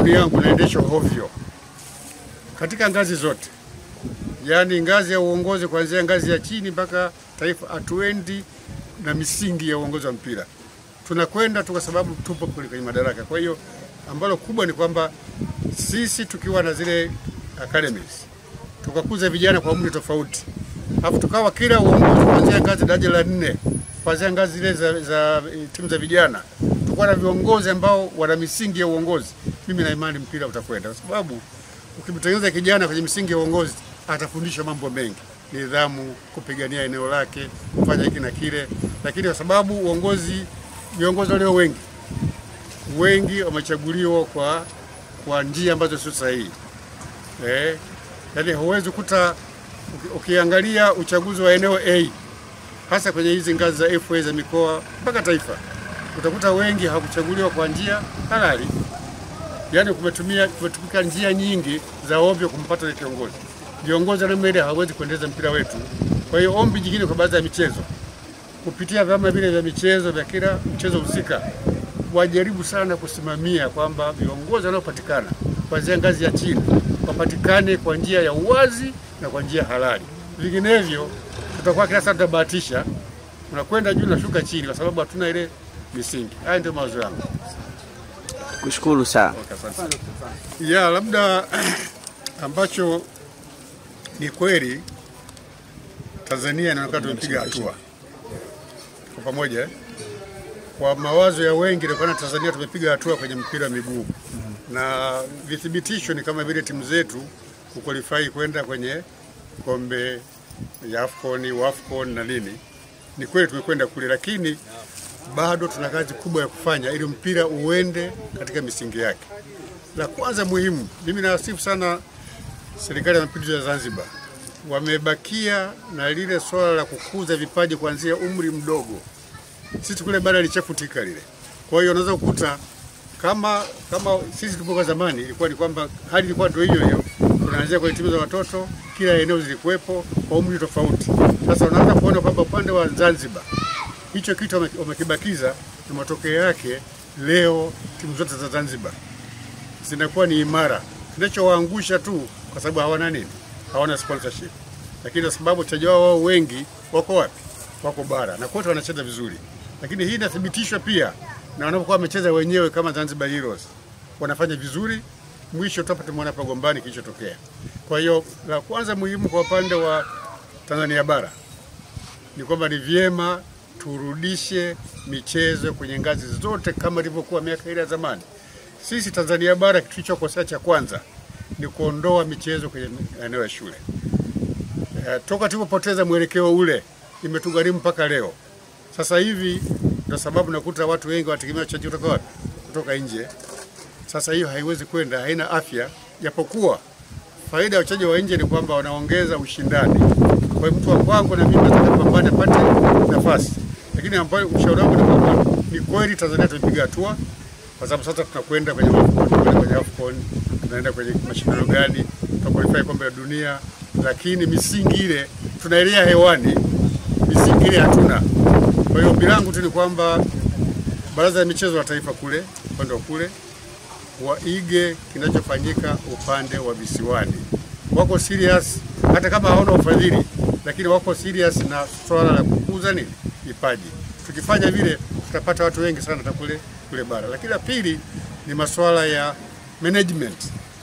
kampuni yangu inaendeshwa hovyo katika ngazi zote, yaani ngazi ya uongozi kuanzia ngazi ya chini mpaka taifa. Hatuendi na misingi ya uongozi wa mpira, tunakwenda tu kwa sababu tupo kwenye madaraka. Kwa hiyo ambalo kubwa ni kwamba sisi tukiwa na zile academies tukakuza vijana kwa umri tofauti, alafu tukawa kila uongozi kuanzia ngazi daraja la 4 kuanzia ngazi zile za timu za vijana tukawa na viongozi ambao wana misingi ya uongozi, mimi na imani mpira utakwenda, kwa sababu ukimtengeneza kijana kwenye misingi ya uongozi atafundishwa mambo mengi, nidhamu, kupigania eneo lake, kufanya hiki na kile. Lakini kwa sababu viongozi walio wengi wamechaguliwa kwa njia ambazo sio sahihi, yaani huwezi kukuta ukiangalia uchaguzi wa eneo A hasa kwenye hizi ngazi za FA za mikoa mpaka taifa, utakuta wengi hawakuchaguliwa kwa njia halali, yaani kumetumika njia nyingi za ovyo kumpata ile kiongozi. Viongozi na mimi hawezi kuendeleza mpira wetu. Kwa hiyo ombi jingine kwa baadhi ya michezo kupitia vyama vile vya michezo vya kila mchezo husika wajaribu sana kusimamia kwamba viongozi wanaopatikana kuanzia ngazi ya chini wapatikane kwa njia ya uwazi na kwa njia halali. Vinginevyo tutakuwa kila saa tutabahatisha, unakwenda juu na shuka chini kwa sababu hatuna ile misingi. Haya ndio mawazo yangu. Kushukuru sana. Ya labda ambacho ni kweli Tanzania inaonekana tumepiga hatua kwa pamoja. Kwa mawazo ya wengi inaonekana Tanzania tumepiga hatua kwenye mpira miguu. Na vithibitisho ni kama vile timu zetu kuqualify kwenda kwenye kombe ya AFCON, WAFCON na nini. Ni kweli tumekwenda kule, lakini bado tuna kazi kubwa ya kufanya ili mpira uende katika misingi yake. La kwanza muhimu, mimi nawasifu sana serikali ya mapinduzi ya Zanzibar. Wamebakia na lile swala la kukuza vipaji kuanzia umri mdogo. Sisi kule bara lichafutika lile. Kwa hiyo unaweza kukuta kama sisi tulipokuwa zamani ilikuwa ni kwamba hali ilikuwa ndio hiyo. Tunaanzia kwa timu za watoto, kila eneo zilikuwepo kwa umri tofauti. Sasa unaanza kuona kwamba upande wa Zanzibar hicho kitu wamekibakiza, na matokeo yake leo timu zote za Zanzibar zinakuwa ni imara. Kinachowaangusha tu kwa sababu hawana nini? Hawana sponsorship. Lakini sababu wachezaji wao wengi wako wapi? Wako bara na kote wanacheza vizuri. Lakini hii inathibitishwa pia na wanapokuwa wamecheza wenyewe kama Zanzibar Heroes. Wanafanya vizuri, mwisho tutapata mwana pagombani kilichotokea. Kwa hiyo la kwanza muhimu kwa upande wa Tanzania bara ni kwamba ni vyema turudishe michezo kwenye ngazi zote kama ilivyokuwa miaka ile ya zamani. Sisi Tanzania bara kitu kilichokosea cha kwanza ni kuondoa michezo kwenye eneo ya shule. Toka tulipopoteza mwelekeo ule imetugharimu mpaka leo. Sasa hivi ndio sababu nakuta watu wengi wategemea wachezaji kutoka wapi? Kutoka nje. Sasa hiyo haiwezi kwenda, haina afya. Japokuwa faida ya wachezaji wa nje ni kwamba wanaongeza ushindani. Kwa hiyo mtu wa kwangu na mimi nataka kupambana pate nafasi. Lakini ambayo ushauri wangu ni kwamba ni kweli Tanzania tumepiga hatua, kwa sababu sasa tunakwenda kwenye AFCON, tunaenda kwenye mashindano gani, tutakwalify kombe la dunia, lakini misingi ile tunaelea hewani, misingi ile hatuna. Kwa hiyo ombi langu tu ni kwamba Baraza la Michezo la Taifa kule, upande wa kule, waige kinachofanyika upande wa visiwani. Wako serious hata kama hawana ufadhili, lakini wako serious na swala la kukuza nini? Vipaji. Tukifanya vile tutapata watu wengi sana kule bara. Lakini la pili ni masuala ya management.